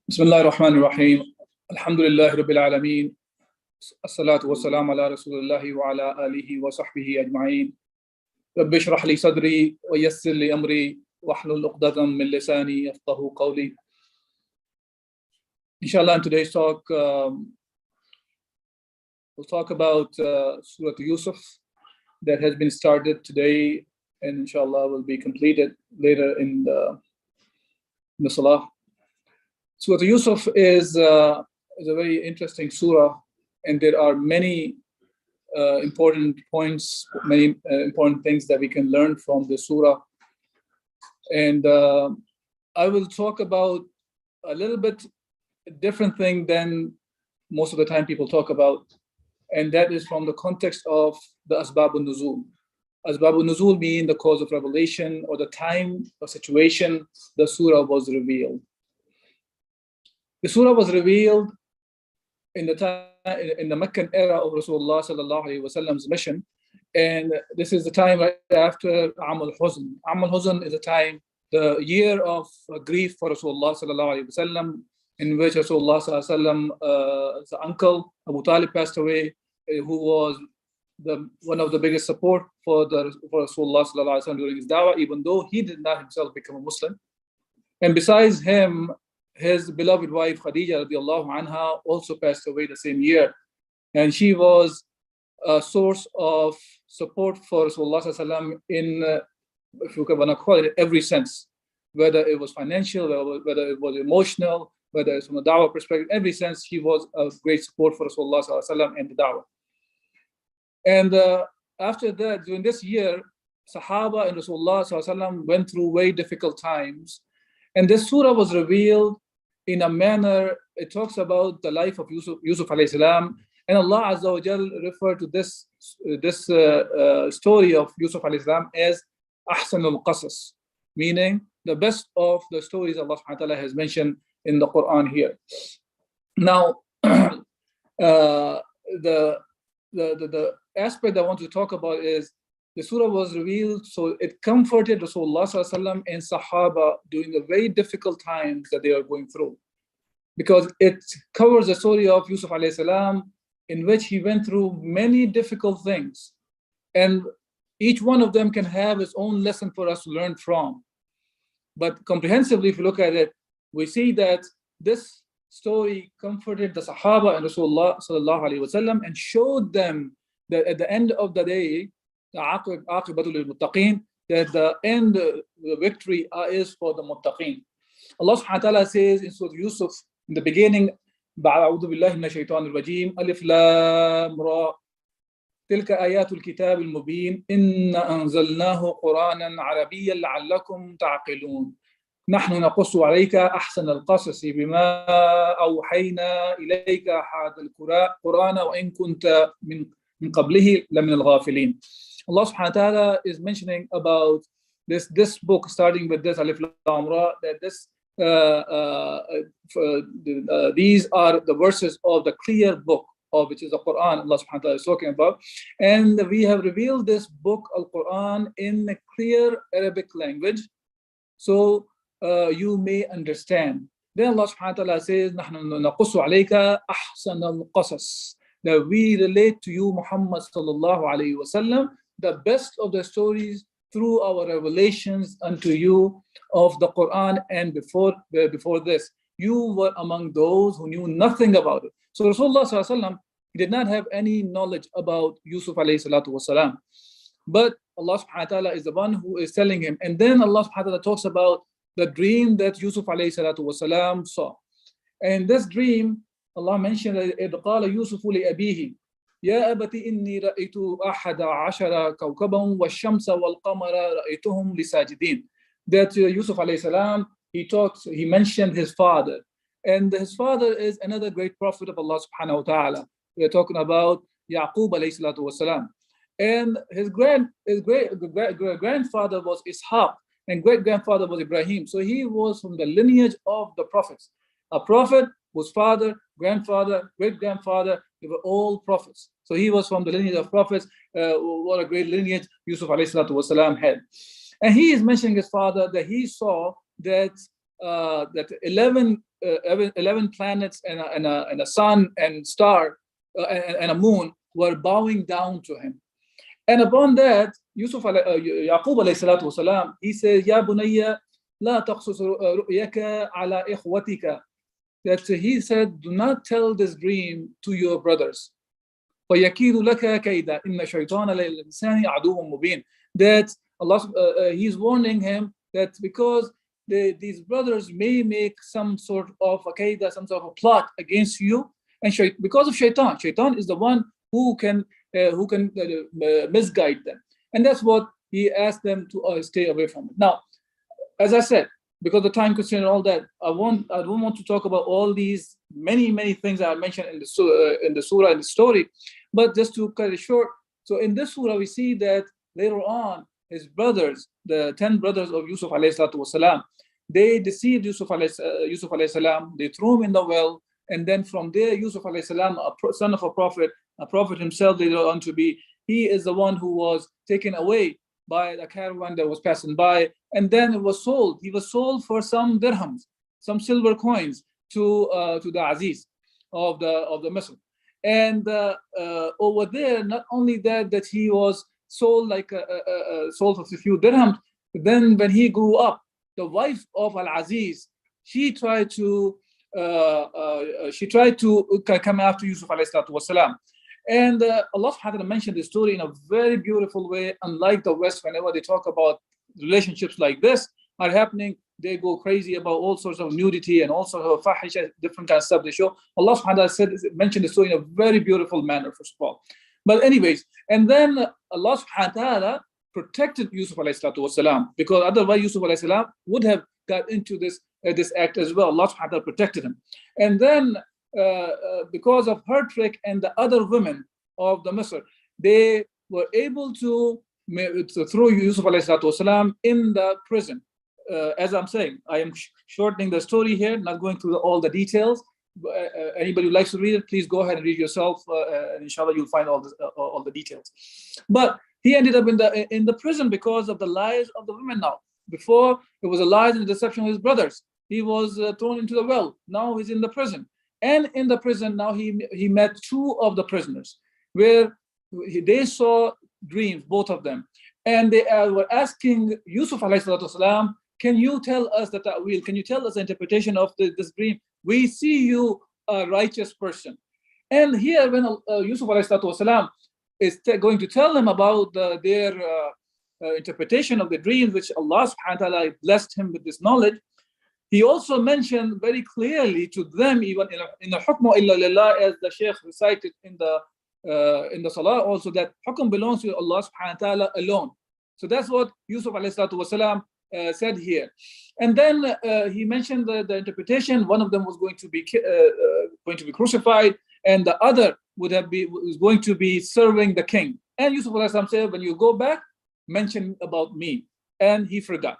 بسم الله الرحمن الرحيم الحمد لله رب العالمين الصلاة والسلام على رسول الله وعلى آله وصحبه أجمعين رب اشرح لي صدري ويسر لي أمري واحلل عقدة من لساني يفقهوا قولي. Inshallah, in today's talk, we'll talk about Surah Yusuf that has been started today and inshallah will be completed later in the Salah. Surah Yusuf is a very interesting surah, and there are many important points, many important things that we can learn from the surah. And I will talk about a little bit different thing than most of the time people talk about, and that is from the context of the Asbab al-Nuzul. Asbab al-Nuzul mean the cause of revelation or the time or situation the surah was revealed. The surah was revealed in the Meccan era of Rasulullah sallallahu alaihi wasallam's mission, and this is the time right after Am al-Huzn. Am al-Huzn is a time, the year of grief for Rasulullah sallallahu alaihi wasallam, in which Rasulullah sallallahu alaihi wasallam's uncle Abu Talib passed away, who was one of the biggest support for Rasulullah sallallahu alaihi wasallam during his da'wah, even though he did not himself become a Muslim. And besides him, his beloved wife Khadija radiallahu anha also passed away the same year, and she was a source of support for Rasulullah sallallahu alaihi wasallam in, if you want to call it, every sense, whether it was financial, whether it was emotional, whether it's from a da'wah perspective, every sense she was a great support for Rasulullah sallallahu alaihi wasallam and the da'wah. And after that, during this year, Sahaba and Rasulullah sallallahu alaihi wasallam went through very difficult times, and this surah was revealed in a manner. It talks about the life of Yusuf alayhi salam, and Allah Azza wa Jal referred to this story of Yusuf alayhi salam as Ahsanul Qasas, meaning the best of the stories Allah subhanahu wa ta'ala has mentioned in the Qur'an here. Now, the aspect I want to talk about is the surah was revealed, so it comforted Rasulullah sallallahu alaihi wasallam and Sahaba during the very difficult times that they are going through, because it covers the story of Yusuf alayhi salam, in which he went through many difficult things, and each one of them can have its own lesson for us to learn from. But comprehensively, if you look at it, we see that this story comforted the Sahaba and Rasulullah sallallahu alaihi wasallam and showed them that at the end of the day, aqibatul lil-muttaqin, that the end, the victory is for the muttaqin. Allah subhanahu wa ta'ala says in Surah Yusuf, in the beginning, A'udhu billahi minash shaitanir rajim, Alif Lam Ra, Tilka ayatul kitab al-mubin, Inna anzalnahu Qur'anan Arabiyyan la'allakum ta'qilun. نحن نقص عليك أحسن القصص بما أوحينا إليك هذا القرآن وإن كنت من قبله لمن الغافلين. Allah subhanahu wa ta'ala is mentioning about this book, starting with this Alif Lam Ra, that these are the verses of the clear book, of which is the Qur'an Allah subhanahu wa ta'ala is talking about. And we have revealed this book, Al-Qur'an, in a clear Arabic language, so you may understand. Then Allah subhanahu wa ta'ala says, نحن نقص عليك أحسن القصص, that we relate to you, Muhammad sallallahu alayhi wasallam, the best of the stories through our revelations unto you of the Quran. And before this, you were among those who knew nothing about it. So Rasulullah sallallahu alayhi wasallam, he did not have any knowledge about Yusuf alayhi salatu wasalam, but Allah subhanahu wa ta'ala is the one who is telling him. And then Allah subhanahu wa ta'ala talks about the dream that Yusuf alayhi salatu wasalam saw. And this dream, Allah mentioned, إِذْ قَالَ يُوسُفُ لِأَبِيهِ يَا أَبَتِ إِنِّي رَأَيْتُ أَحَدَ عَشَرَ كَوْكَبًا وَالشَّمْسَ وَالْقَمَرَ رَأَيْتُهُمْ لِسَاجِدِينَ. That Yusuf alayhi salam, he mentioned his father. And his father is another great prophet of Allah subhanahu wa ta'ala. We are talking about Yaqub alayhi salatu wasalam. And his grandfather was Ishaq, and great-grandfather was Ibrahim. So he was from the lineage of the prophets. A prophet whose father, grandfather, great-grandfather, they were all prophets. So he was from the lineage of prophets. What a great lineage Yusuf alayhi salatu wasalam had. And he is mentioning his father that he saw that that 11 planets and a sun and star and a moon were bowing down to him. And upon that, Yaqub alayhi salatu wasalam, he says, Ya bunayya, la taqsus ru'yaka ala ikhwatika. That he said, do not tell this dream to your brothers. وَيَكِيدُ لَكَ كَيْدًا إِنَّ شَيْطَانَ لِلْإِنسَانِ عَدُوٌّ مُبِينٌ. That Allah, he's warning him that because these brothers may make some sort of a kaida, some sort of plot against you, and because of shaitan. Shaitan is the one who can misguide them. And that's what he asked them to stay away from it. Now, as I said, because the time constraint and all that, I don't want to talk about all these many things I mentioned in the surah, in the story, but just to cut it short. So in this surah, we see that later on, his brothers, the 10 brothers of Yusuf alayhi salatu wasalam, they deceived Yusuf alayhi salam, they threw him in the well, and then from there, Yusuf alayhi salam, son of a prophet himself later on to be, he is the one who was taken away by the caravan that was passing by, and then it was sold. He was sold for some dirhams, some silver coins to the Aziz of the Misr. And over there, not only that he was sold sold for a few dirhams. Then when he grew up, the wife of Al-Aziz, she tried to come after Yusuf alayhi salatu wasalam. And Allah subhanahu wa ta'ala mentioned this story in a very beautiful way. Unlike the West, whenever they talk about relationships like this are happening, they go crazy about all sorts of nudity and all sorts of fahisha, different kinds of stuff they show. Allah subhanahu wa ta'ala mentioned the story in a very beautiful manner, first of all. But anyways, and then Allah subhanahu wa ta'ala protected Yusuf alayhi salatu wasalam, because otherwise Yusuf alayhi salam would have got into this act as well. Allah subhanahu wa ta'ala protected him. And then because of her trick and the other women of the Misr, they were able to throw Yusuf alayhi salatu wasalam in the prison. As I'm saying, I am shortening the story here, not going through all the details. Anybody who likes to read it, please go ahead and read yourself, and inshallah you'll find all the details. But he ended up in the prison because of the lies of the women. Now, before it was a lies and the deception of his brothers. He was thrown into the well. Now he's in the prison, and in the prison now he met two of the prisoners, where they saw dreams, both of them, and they were asking Yusuf alayhi salatu wasalam, can you tell us the ta'wil? Can you tell us the interpretation of this dream? We see you a righteous person. And here when Yusuf alayhi salatu wasalam is going to tell them about their interpretation of the dreams, which Allah subhanahu wa ta'ala blessed him with this knowledge, he also mentioned very clearly to them, even in the hukmu illa lillah, as the sheik recited in the salah also, that hukm belongs to Allah subhanahu wa ta'ala alone. So that's what Yusuf alayhi salatu wasalam said here. And then he mentioned the interpretation. One of them was going to be crucified, and the other was going to be serving the king. And Yusuf alayhi salam said, when you go back, mention about me. And he forgot.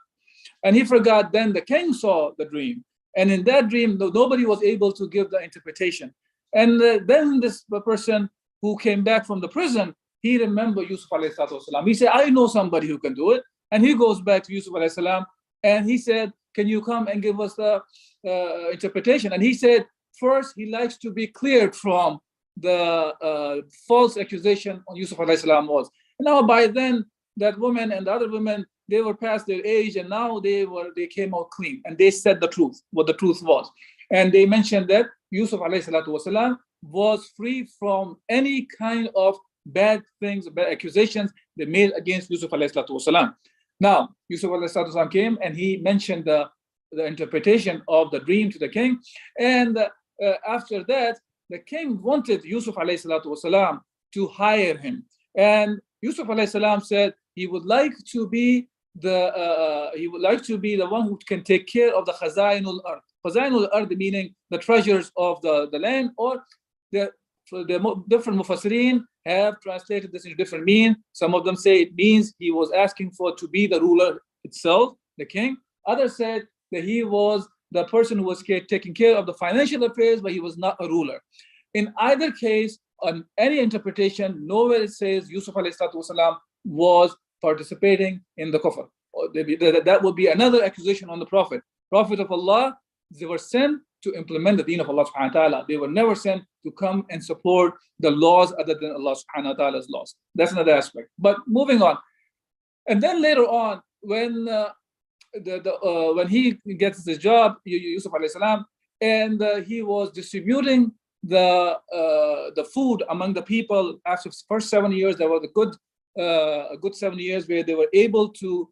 Then the king saw the dream, and in that dream nobody was able to give the interpretation. And then this person who came back from the prison, he remembered Yusuf alayhi salatu wasalam. He said, I know somebody who can do it. And he goes back to Yusuf alayhi salam, and he said, can you come and give us the interpretation? And he said, first, he likes to be cleared from the false accusation on Yusuf alayhi salam was. And now by then, that woman and the other women, they were past their age, and now they came out clean, and they said the truth, what the truth was. And they mentioned that Yusuf alayhi salatu wasalam was free from any kind of bad things, bad accusations they made against Yusuf alayhi salatu wasalam. Now, Yusuf alayhi salatu wasalam came and he mentioned the interpretation of the dream to the king. And after that, the king wanted Yusuf alayhi salatu wasalam to hire him. And Yusuf alayhi salam said he would like to be the one who can take care of the khazainul ard. Khazainul ard meaning the treasures of the land, or the different mufassirin have translated this into different meaning. Some of them say it means he was asking to be the ruler itself, the king. Others said that he was the person who was taking care of the financial affairs, but he was not a ruler. In either case, on any interpretation, nowhere it says Yusuf alayhi salatu wasalam was participating in the kufr. that would be another accusation on the Prophet. Prophet of Allah, they were sent to implement the deen of Allah subhanahu wa ta'ala. They were never sent to come and support the laws other than Allah subhanahu wa ta'ala's laws. That's another aspect. But moving on. And then later on, when when he gets this job, Yusuf alayhi salam, and he was distributing the food among the people. After the first 7 years, there was a good 7 years where they were able to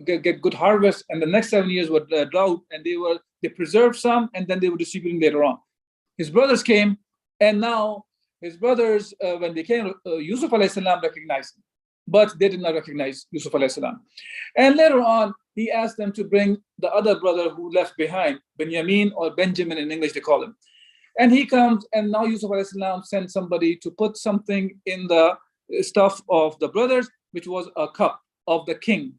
get good harvest, and the next 7 years were drought, and they preserved some, and then they were distributing later on. His brothers came, and now his brothers, when they came, Yusuf alayhi salam recognized him, but they did not recognize Yusuf alayhi salam. And later on, he asked them to bring the other brother who left behind, Benjamin, or Benjamin in English they call him. And he comes, and now Yusuf alayhi salam sent somebody to put something in the stuff of the brothers, which was a cup of the king.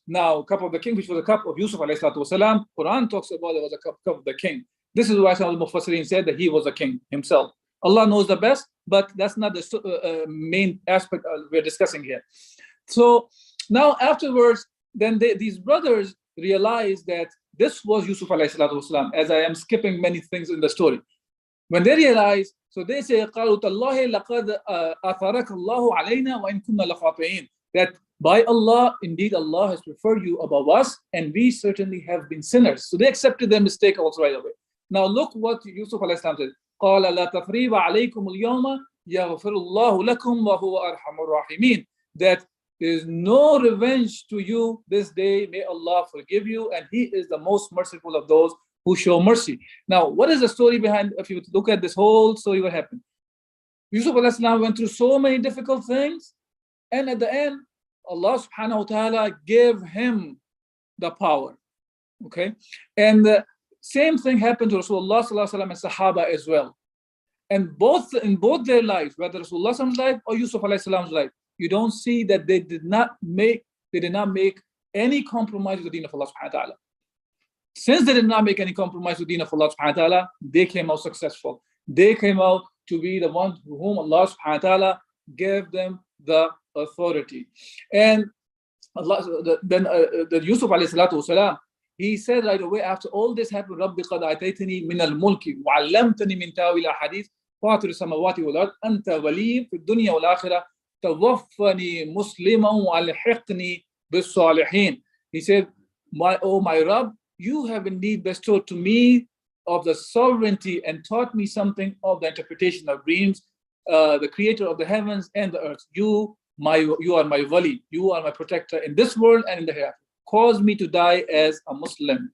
Now, cup of the king, which was a cup of Yusuf alayhi salatu wasalam, Qur'an talks about it was a cup of the king. This is why some of the Mufassirin said that he was a king himself. Allah knows the best, but that's not the main aspect we're discussing here. So now afterwards, then these brothers realized that this was Yusuf alayhi salatu wasalam, as I am skipping many things in the story. When they realize, so they say, قَالُوا تَاللَّهِ لَقَدْ أَثَرَكَ اللَّهُ عَلَيْنَا وَإِن كُنَّا لَخَاطِئِينَ, that by Allah, indeed Allah has preferred you above us, and we certainly have been sinners. So they accepted their mistake also right away. Now look what Yusuf alayhi salam said. قَالَ لَا تَثْرِيبَ عَلَيْكُمُ الْيَوْمَ يَغْفِرُ اللَّهُ لَكُمْ وَهُوَ أَرْحَمُ الرَّاحِمِينَ, that there is no revenge to you this day. May Allah forgive you, and He is the most merciful of those who show mercy. Now, what is the story behind? If you look at this whole story, what happened? Yusuf alayhi salam went through so many difficult things, and at the end, Allah subhanahu wa ta'ala gave him the power. Okay, and the same thing happened to Rasulullah sallallahu alaihi wasallam and Sahaba as well. And in both their lives, whether Rasulullah's life or Yusuf alayhi salam's life, you don't see that they did not make any compromise with the deen of Allah subhanahu wa ta'ala. Since they did not make any compromise with the deen of Allah subhanahu wa ta'ala, they came out successful. They came out to be the ones to whom Allah subhanahu wa ta'ala gave them the authority. And Allah, then the Yusuf alayhi salatu wasalam, he said right away after all this happened, رَبِّ قَدْ آتَيْتَنِي مِنَ الْمُلْكِ وَعَلَّمْتَنِي مِنْ تَأْوِيلِ الْأَحَادِيثِ فَاطِرِ السَّمَاوَاتِ وَالْأَرْضِ أَنْتَ وَلِيِّي فِي الدُّنْيَا وَالْآخِرَةِ تَوَفَّنِي مُسْلِمًا وَأَلْحِقْنِي بِالصَّالِحِينَ. He said, O my Rabb, you have indeed bestowed to me of the sovereignty and taught me something of the interpretation of dreams, the creator of the heavens and the earth. You are my wali, you are my protector in this world and in the hereafter. Cause me to die as a Muslim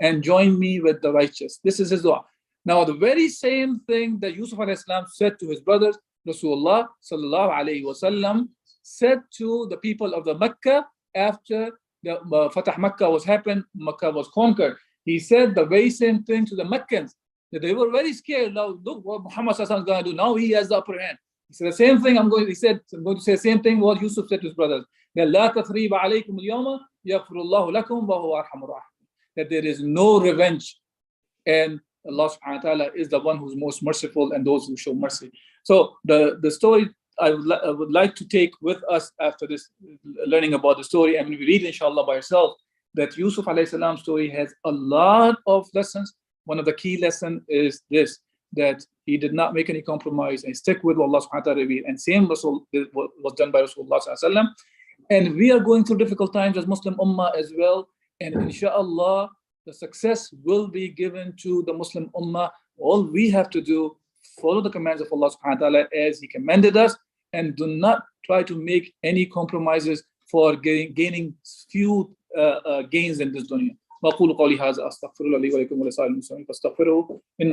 and join me with the righteous. This is his dua. Now, the very same thing that Yusuf alayhi salam said to his brothers, Rasulullah sallallahu alayhi wasallam said to the people of the Mecca after the Fatah Makkah was happened, Makkah was conquered. He said the very same thing to the Meccans. That they were very scared. Now look what Muhammad is going to do. Now he has the upper hand. He said the same thing. I'm going to say the same thing what Yusuf said to his brothers. That there is no revenge, and Allah subhanahu wa ta'ala is the one who's most merciful and those who show mercy. So the story I would like to take with us after this learning about the story, and when we read inshallah by ourselves, that Yusuf alayhi salam's story has a lot of lessons. One of the key lessons is this, that he did not make any compromise and stick with what Allah subhanahu wa ta'ala, and same was done by Rasulullah sallallahu alaihi wasallam. And we are going through difficult times as Muslim Ummah as well, and inshallah the success will be given to the Muslim Ummah. All we have to do, follow the commands of Allah subhanahu wa ta'ala as He commanded us, and do not try to make any compromises for gaining few gains in this dunya. وأقول قولي هذا أستغفر الله لي ولكم ولسائر المسلمين فاستغفروه إنه